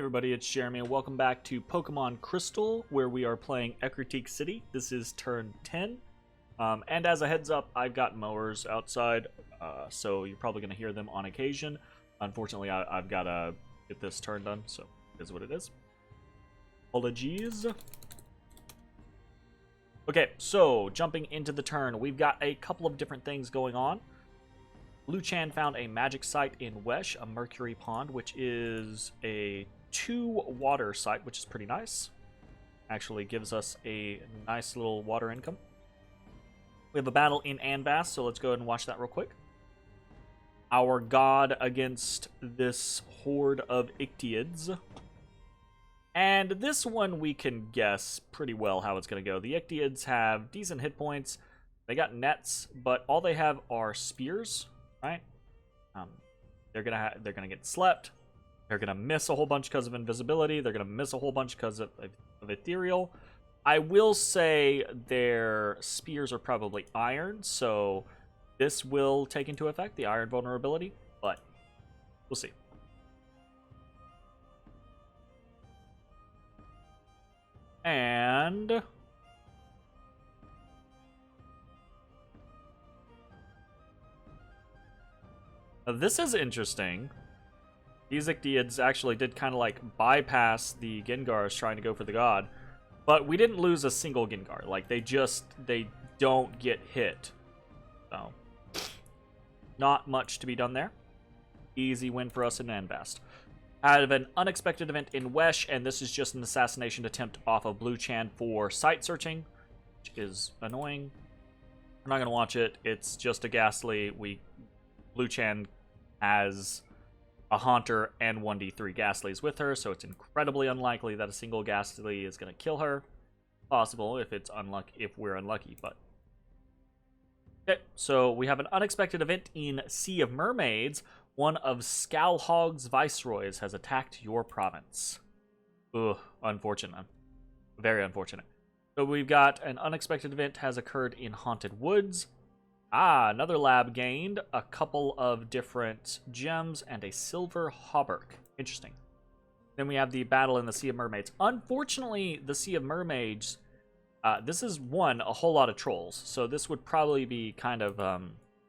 everybody, it's Jeremy, and welcome back to Pokemon Crystal, where we are playing Ecruteak City. This is turn 10, and as a heads up, I've got mowers outside, so you're probably going to hear them on occasion. Unfortunately, I've got to get this turn done, so it is what it is. Apologies. Okay, so jumping into the turn, we've got a couple of different things going on. Luchan found a magic site in Wesh, a mercury pond, which is a 2-water site, which is pretty nice. Actually gives us a nice little water income. We have a battle in Anvas, so let's go ahead and watch that real quick. Our god against this horde of Ictiids. And this one we can guess pretty well how it's going to go. The Ictiids have decent hit points. They got nets, but all they have are spears. Right? They're gonna get slept. They're gonna miss a whole bunch because of invisibility. They're gonna miss a whole bunch because of ethereal. I will say their spears are probably iron, so this will take into effect the iron vulnerability, but we'll see. And this is interesting. These Ictiids actually did kind of like bypass the Gengars trying to go for the god, but we didn't lose a single Gengar. Like they don't get hit. So not much to be done there. Easy win for us in Anvast. Out of an unexpected event in Wesh, and this is just an assassination attempt off of Bluechan for site searching, which is annoying. I'm not gonna watch it. It's just a Ghastly. Bluechan has a Haunter and 1d3 Ghastlies with her, so it's incredibly unlikely that a single Ghastly is going to kill her. Possible if we're unlucky, but okay. So we have an unexpected event in Sea of Mermaids. One of Scowlhog's viceroys has attacked your province. Ugh, unfortunate. Very unfortunate. So we've got an unexpected event has occurred in Haunted Woods. Another lab gained a couple of different gems and a silver hauberk. Interesting. Then we have the battle in the Sea of Mermaids. Unfortunately, the Sea of Mermaids, this is a whole lot of trolls. So this would probably be kind of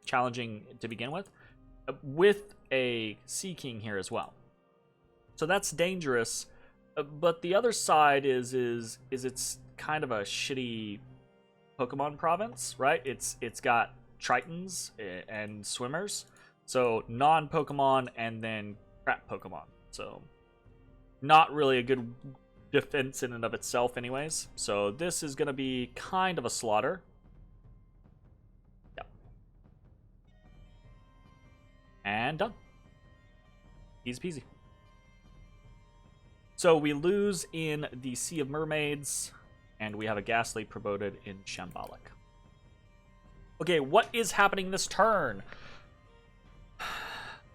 challenging to begin with a Sea King here as well. So that's dangerous. But the other side is it's kind of a shitty Pokemon province, right? It's got Tritons and Swimmers, so non-Pokemon and then crap Pokemon, so not really a good defense in and of itself anyways. So this is going to be kind of a slaughter. Yep. And done. Easy peasy. So we lose in the Sea of Mermaids, and we have a Ghastly promoted in Shambolic. Okay, what is happening this turn?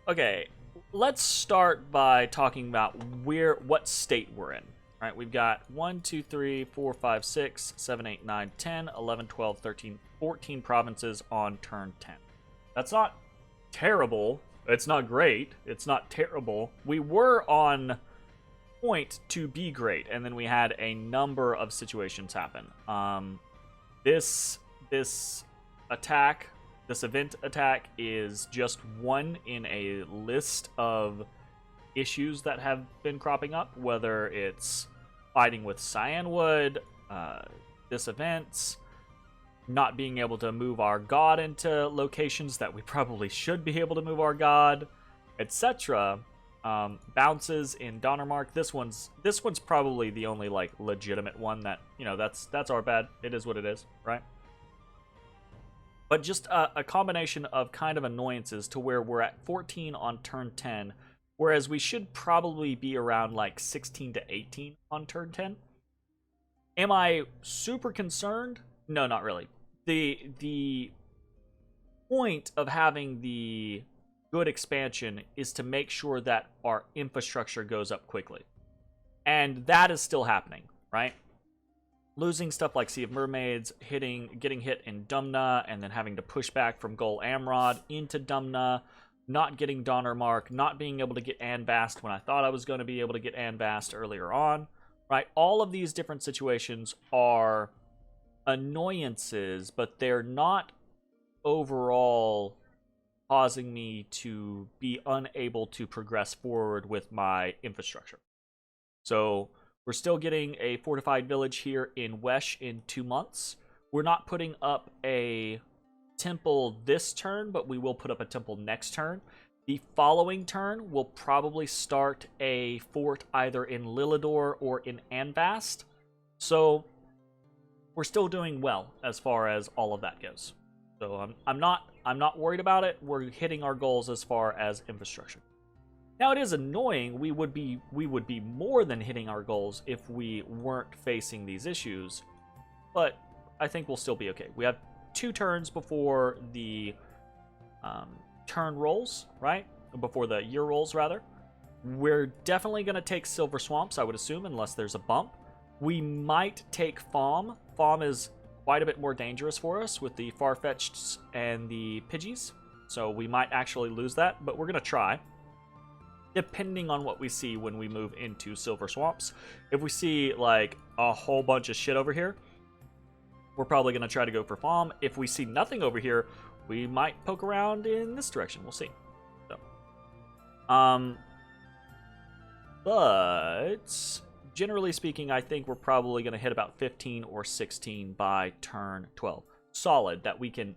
Okay, let's start by talking about what state we're in. All right, we've got 1, 2, 3, 4, 5, 6, 7, 8, 9, 10, 11, 12, 13, 14 provinces on turn 10. That's not terrible. It's not great. It's not terrible. We were on point to be great, and then we had a number of situations happen. This event attack is just one in a list of issues that have been cropping up, whether it's fighting with Cyanwood, this event, not being able to move our god into locations that we probably should be able to move our god, etc. Bounces in Donnermark. This one's probably the only like legitimate one that, you know, that's our bad. It is what it is, right? But just a combination of kind of annoyances to where we're at 14 on turn 10, whereas we should probably be around like 16 to 18 on turn 10. Am I super concerned? No, not really. The point of having the good expansion is to make sure that our infrastructure goes up quickly. And that is still happening, right? Losing stuff like Sea of Mermaids, getting hit in Dumna, and then having to push back from Gol Amrod into Dumna, not getting Donner Mark, not being able to get Anvast when I thought I was going to be able to get Anvast earlier on, right? All of these different situations are annoyances, but they're not overall causing me to be unable to progress forward with my infrastructure. So we're still getting a fortified village here in Wesh in 2 months. We're not putting up a temple this turn, but we will put up a temple next turn. The following turn, we'll probably start a fort either in Lilidor or in Anvast. So we're still doing well as far as all of that goes. So I'm not worried about it. We're hitting our goals as far as infrastructure. Now it is annoying. We would be more than hitting our goals if we weren't facing these issues, but I think we'll still be okay. We have 2 turns before the turn rolls, right? Before the year rolls, rather. We're definitely going to take Silver Swamps, I would assume, unless there's a bump. We might take Fahm. Fahm is quite a bit more dangerous for us with the Farfetcheds and the Pidgeys, so we might actually lose that, but we're going to try, depending on what we see when we move into Silver Swamps. If we see, like, a whole bunch of shit over here, we're probably going to try to go for Fahm. If we see nothing over here, we might poke around in this direction. We'll see. So, but generally speaking, I think we're probably going to hit about 15 or 16 by turn 12. Solid that we can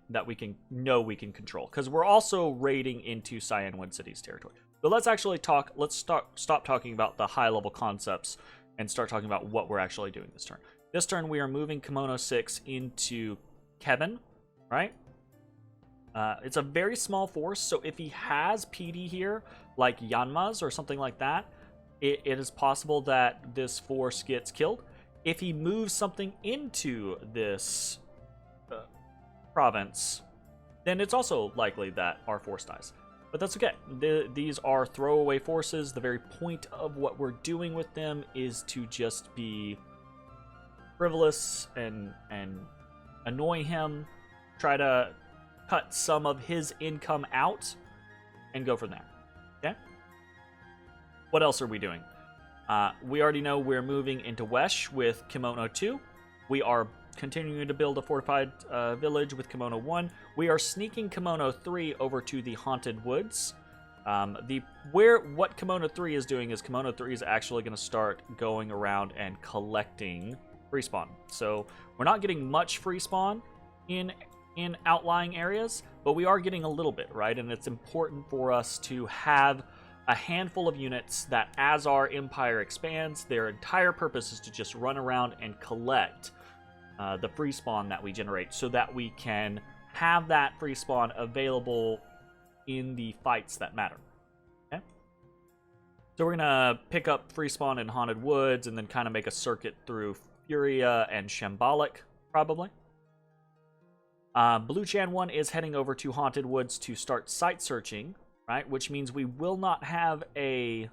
control, because we're also raiding into Cyanwood City's territory. So let's actually talk. Let's stop talking about the high level concepts and start talking about what we're actually doing this turn. This turn we are moving Kimono 6 into Kevin, right? It's a very small force, so if he has PD here, like Yanma's or something like that, it is possible that this force gets killed. If he moves something into this province, then it's also likely that our force dies. But that's okay. These are throwaway forces. The very point of what we're doing with them is to just be frivolous and annoy him, try to cut some of his income out, and go from there. Okay? What else are we doing? We already know we're moving into Wesh with Kimono 2. We are continuing to build a fortified village with Kimono 1. We are sneaking Kimono 3 over to the Haunted Woods. What Kimono 3 is doing is Kimono 3 is actually going to start going around and collecting free spawn. So we're not getting much free spawn in outlying areas, but we are getting a little bit, right? And it's important for us to have a handful of units that, as our empire expands, their entire purpose is to just run around and collect the free spawn that we generate, so that we can have that free spawn available in the fights that matter. Okay? So we're gonna pick up free spawn in Haunted Woods and then kind of make a circuit through Furia and Shambolic, probably. Blue Chan 1 is heading over to Haunted Woods to start site searching, right? Which means we will not have a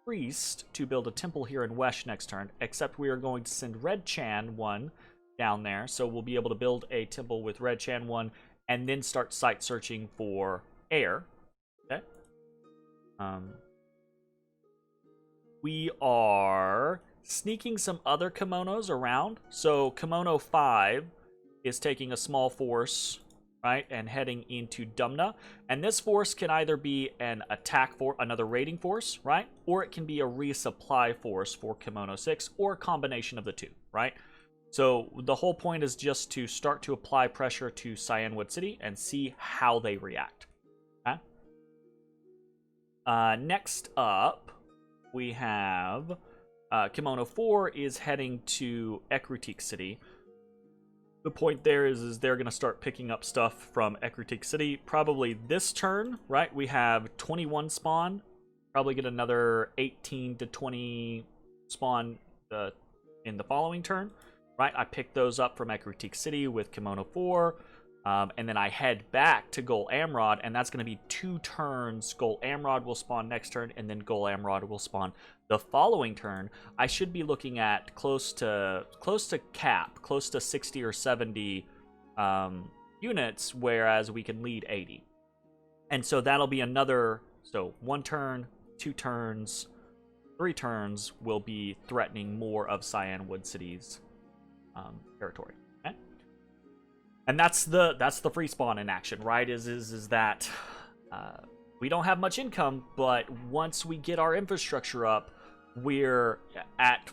priest to build a temple here in Wesh next turn, except we are going to send Red Chan 1 down there, so we'll be able to build a temple with Red Chan 1 and then start site searching for air. Okay. We are sneaking some other kimonos around. So Kimono 5 is taking a small force, right, and heading into Dumna. And this force can either be an attack for another raiding force, right, or it can be a resupply force for Kimono 6, or a combination of the two, right? So the whole point is just to start to apply pressure to Cyanwood City and see how they react. Okay? Next up, we have Kimono 4 is heading to Ecruteak City. The point there is they're going to start picking up stuff from Ecruteak City probably this turn, right? We have 21 spawn. Probably get another 18 to 20 spawn in the following turn, right? I pick those up from Ecruteak City with Kimono 4. And then I head back to Gol Amrod, and that's going to be 2 turns. Gol Amrod will spawn next turn, and then Gol Amrod will spawn the following turn. I should be looking at close to cap, close to 60 or 70 units, whereas we can lead 80. And so that'll be another, so 1 turn, 2 turns, 3 turns will be threatening more of Cyan Wood City's territory. Okay? And that's the free spawn in action, right? Is that we don't have much income, but once we get our infrastructure up, we're at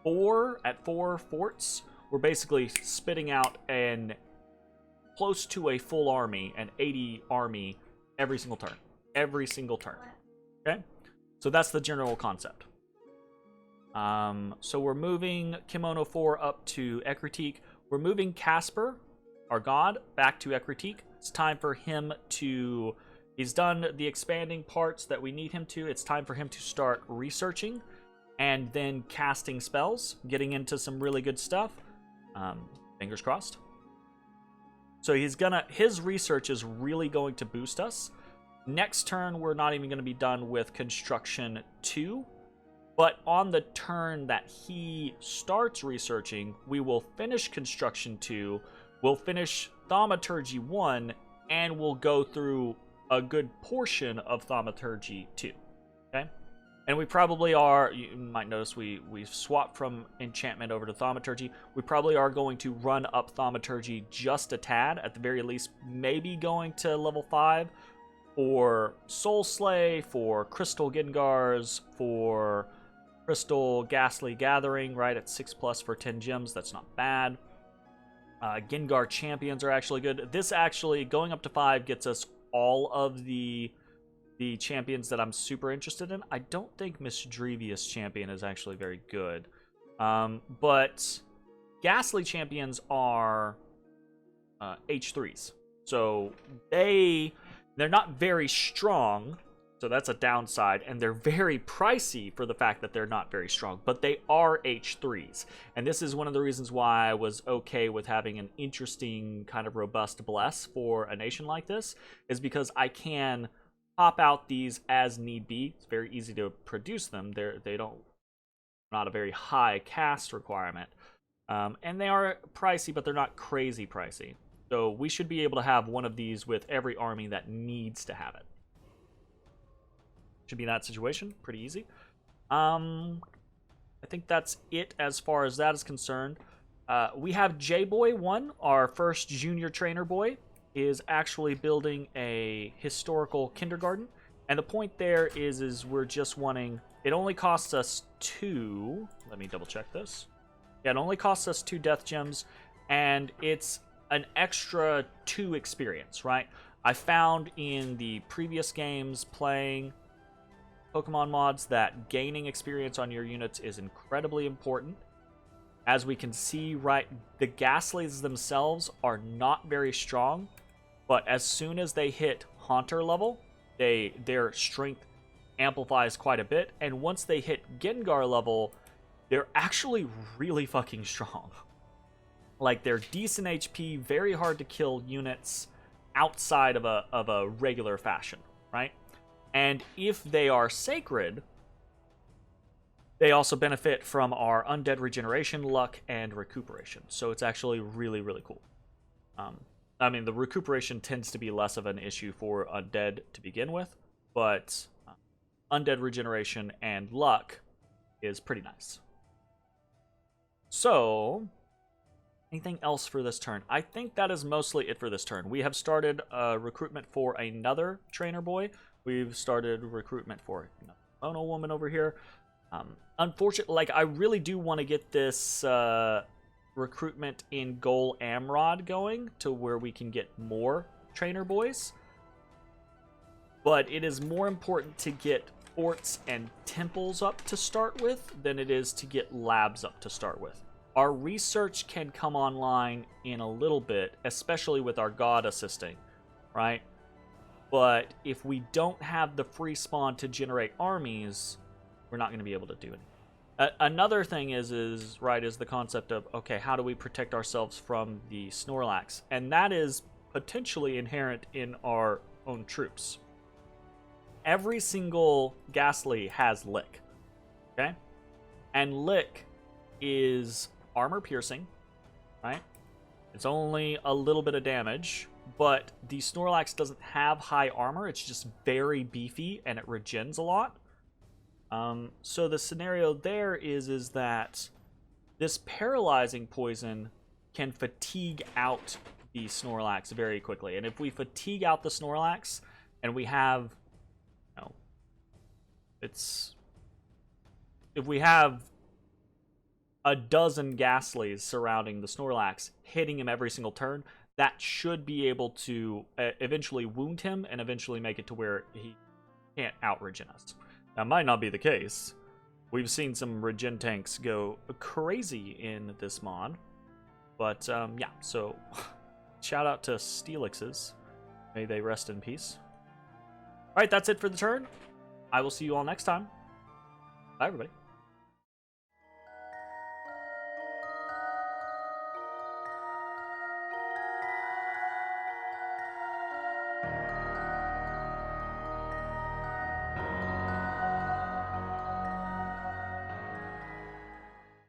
four forts. We're basically spitting out an close to a full army, an 80 army every single turn. Every single turn. Okay? So that's the general concept. So we're moving Kimono 4 up to Ecruteak. We're moving Casper, our god, back to Ecruteak. It's time for him to... He's done the expanding parts that we need him to. It's time for him to start researching and then casting spells, getting into some really good stuff. Fingers crossed. So his research is really going to boost us. Next turn, we're not even going to be done with Construction 2. But on the turn that he starts researching, we will finish Construction 2, we'll finish Thaumaturgy 1, and we'll go through a good portion of Thaumaturgy 2. Okay? And we probably are, you might notice we've swapped from Enchantment over to Thaumaturgy. We probably are going to run up Thaumaturgy just a tad, at the very least, maybe going to level 5 for Soul Slay, for Crystal Gengars, for Crystal Ghastly Gathering, right, at 6+ for 10 gems. That's not bad. Gengar Champions are actually good. This actually, going up to 5, gets us all of the champions that I'm super interested in. I don't think Misdrevious Champion is actually very good. But Ghastly Champions are H3s. So they're not very strong, so that's a downside, and they're very pricey for the fact that they're not very strong, but they are H3s. And this is one of the reasons why I was okay with having an interesting kind of robust bless for a nation like this, is because I can pop out these as need be. It's very easy to produce them. They don't, not a very high cast requirement. And they are pricey, but they're not crazy pricey. So we should be able to have one of these with every army that needs to have it. Should be that situation. Pretty easy. I think that's it as far as that is concerned. We have J-Boy 1, our first junior trainer boy, is actually building a historical kindergarten. And the point there is we're just wanting... It only costs us 2... Let me double check this. Yeah, it only costs us 2 death gems, and it's an extra 2 experience, right? I found in the previous games playing Pokemon mods that gaining experience on your units is incredibly important. As we can see, right, the Ghastlies themselves are not very strong, but as soon as they hit Haunter level, their strength amplifies quite a bit, and once they hit Gengar level, they're actually really fucking strong. Like, they're decent HP, very hard to kill units outside of a regular fashion, right? And if they are sacred, they also benefit from our undead regeneration, luck, and recuperation. So it's actually really, really cool. I mean, the recuperation tends to be less of an issue for undead to begin with, but undead regeneration and luck is pretty nice. So, anything else for this turn? I think that is mostly it for this turn. We have started recruitment for another trainer boy. We've started recruitment for a Mono woman over here. Unfortunately, like, I really do want to get this recruitment in Goal Amrod going to where we can get more trainer boys. But it is more important to get forts and temples up to start with than it is to get labs up to start with. Our research can come online in a little bit, especially with our god assisting, right? But if we don't have the free spawn to generate armies, we're not going to be able to do it. Another thing is the concept of, okay, how do we protect ourselves from the Snorlax? And that is potentially inherent in our own troops. Every single Ghastly has Lick, okay? And Lick is armor piercing, right? It's only a little bit of damage, but the Snorlax doesn't have high armor. It's just very beefy, and it regens a lot. So the scenario there is that this paralyzing poison can fatigue out the Snorlax very quickly. And if we fatigue out the Snorlax, and we have, you know, if we have a dozen Ghastlies surrounding the Snorlax, hitting him every single turn, that should be able to eventually wound him and eventually make it to where he can't out-regen us. That might not be the case. We've seen some regen tanks go crazy in this mod. But, yeah, so shout out to Steelixes. May they rest in peace. Alright, that's it for the turn. I will see you all next time. Bye, everybody.